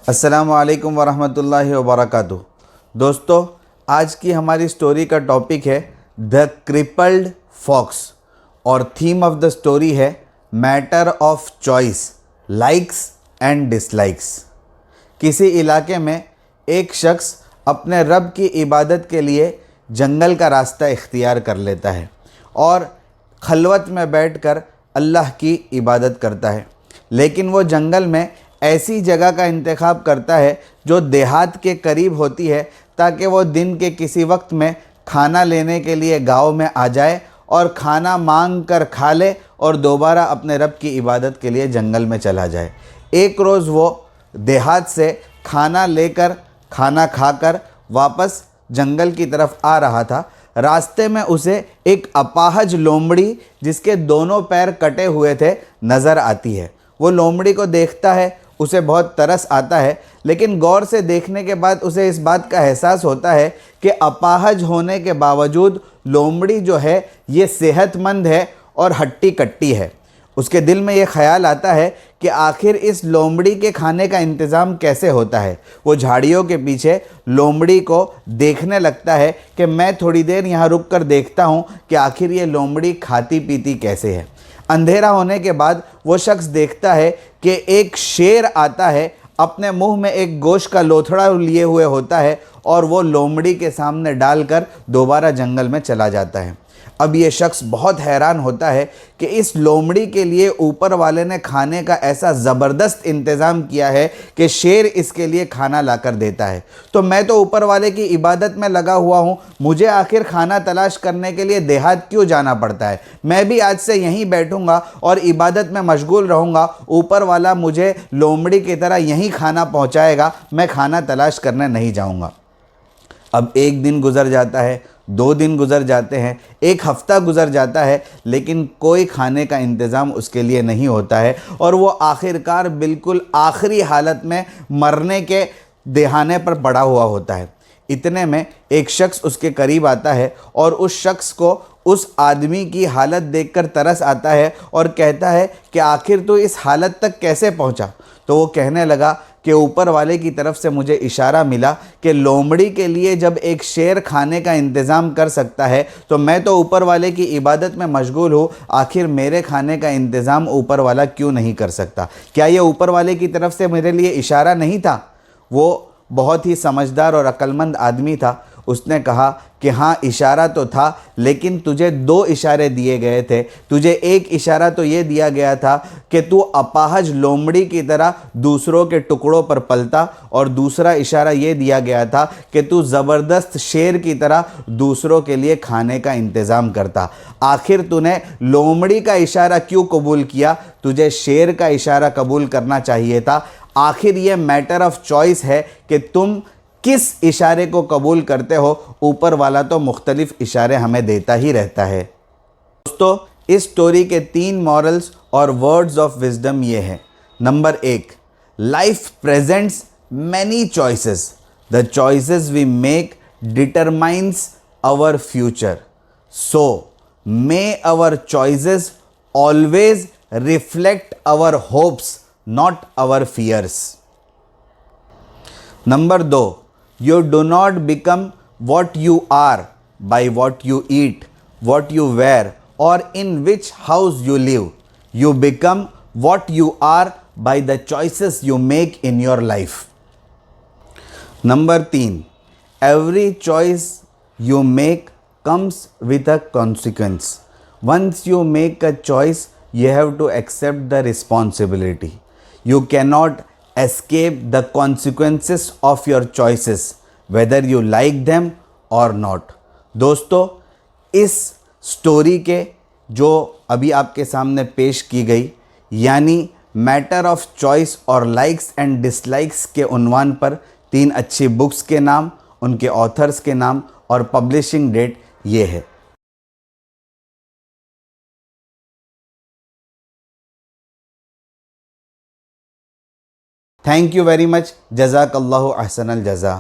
अस्सलामुअलैकुम वरहमतुल्लाहि वबरकातुहू। दोस्तों, आज की हमारी स्टोरी का टॉपिक है द क्रिपल्ड फॉक्स और थीम ऑफ द स्टोरी है matter of choice, likes and dislikes. किसी इलाके में एक शख्स अपने रब की इबादत के लिए जंगल का रास्ता इख्तियार कर लेता है और खलवत में बैठकर अल्लाह की इबादत करता है। लेकिन वो जंगल में ऐसी जगह का इंतखाब करता है जो देहात के करीब होती है, ताकि वो दिन के किसी वक्त में खाना लेने के लिए गांव में आ जाए और खाना मांग कर खा ले और दोबारा अपने रब की इबादत के लिए जंगल में चला जाए। एक रोज़ वो देहात से खाना लेकर खाना खाकर वापस जंगल की तरफ आ रहा था। रास्ते में उसे एक अपाहज लोमड़ी जिसके दोनों पैर कटे हुए थे नज़र आती है। वो लोमड़ी को देखता है, उसे बहुत तरस आता है, लेकिन गौर से देखने के बाद उसे इस बात का एहसास होता है कि अपाहज होने के बावजूद लोमड़ी जो है ये सेहतमंद है और हट्टी कट्टी है। उसके दिल में ये ख्याल आता है कि आखिर इस लोमड़ी के खाने का इंतज़ाम कैसे होता है। वो झाड़ियों के पीछे लोमड़ी को देखने लगता है कि मैं थोड़ी देर यहाँ रुक कर देखता हूँ कि आखिर ये लोमड़ी खाती पीती कैसे है। अंधेरा होने के बाद वो शख्स देखता है कि एक शेर आता है, अपने मुंह में एक गोश्त का लोथड़ा लिए हुए होता है और वो लोमड़ी के सामने डालकर दोबारा जंगल में चला जाता है। अब ये शख्स बहुत हैरान होता है कि इस लोमड़ी के लिए ऊपर वाले ने खाने का ऐसा ज़बरदस्त इंतज़ाम किया है कि शेर इसके लिए खाना लाकर देता है। तो मैं तो ऊपर वाले की इबादत में लगा हुआ हूँ, मुझे आखिर खाना तलाश करने के लिए देहात क्यों जाना पड़ता है। मैं भी आज से यहीं बैठूँगा और इबादत में मशगूल रहूँगा। ऊपर वाला मुझे लोमड़ी की तरह यहीं खाना पहुँचाएगा, मैं खाना तलाश करने नहीं जाऊँगा। अब एक दिन गुज़र जाता है, 2 दिन गुज़र जाते हैं, 1 हफ़्ता गुज़र जाता है, लेकिन कोई खाने का इंतज़ाम उसके लिए नहीं होता है और वो आखिरकार बिल्कुल आखिरी हालत में मरने के दहाने पर पड़ा हुआ होता है। इतने में एक शख्स उसके करीब आता है और उस शख्स को उस आदमी की हालत देखकर तरस आता है और कहता है कि आखिर तो इस हालत तक कैसे पहुंचा। तो वो कहने लगा कि ऊपर वाले की तरफ से मुझे इशारा मिला कि लोमड़ी के लिए जब एक शेर खाने का इंतज़ाम कर सकता है तो मैं तो ऊपर वाले की इबादत में मशगूल हूँ, आखिर मेरे खाने का इंतज़ाम ऊपर वाला क्यों नहीं कर सकता। क्या ये ऊपर वाले की तरफ से मेरे लिए इशारा नहीं था। वो बहुत ही समझदार और अक्लमंद आदमी था। उसने कहा कि हाँ, इशारा तो था, लेकिन तुझे 2 इशारे दिए गए थे। तुझे एक इशारा तो ये दिया गया था कि तू अपाहज लोमड़ी की तरह दूसरों के टुकड़ों पर पलता, और दूसरा इशारा ये दिया गया था कि तू ज़बरदस्त शेर की तरह दूसरों के लिए खाने का इंतज़ाम करता। आखिर तूने लोमड़ी का इशारा क्यों कबूल किया, तुझे शेर का इशारा कबूल करना चाहिए था। आखिर ये मैटर ऑफ चॉइस है कि तुम किस इशारे को कबूल करते हो। ऊपर वाला तो मुख्तलिफ इशारे हमें देता ही रहता है। दोस्तों, इस स्टोरी के 3 मॉरल्स और वर्ड्स ऑफ विजडम ये हैं। Number 1, life presents many choices, the choices we make determines our future, so may our choices always reflect our hopes, not our fears. Number 2, you do not become what you are by what you eat, what you wear, or in which house you live. You become what you are by the choices you make in your life. Number 3, every choice you make comes with a consequence. Once you make a choice, you have to accept the responsibility. You cannot escape the consequences of your choices, whether you like them or not. दोस्तों, इस story के जो अभी आपके सामने पेश की गई, यानी मैटर ऑफ चॉइस और लाइक्स एंड डिसलाइक्स के उन्वान पर 3 अच्छी बुक्स के नाम, उनके ऑथर्स के नाम और पब्लिशिंग डेट ये है। Thank you very much. जज़ाकल्लाहु अहसनल जज़ा।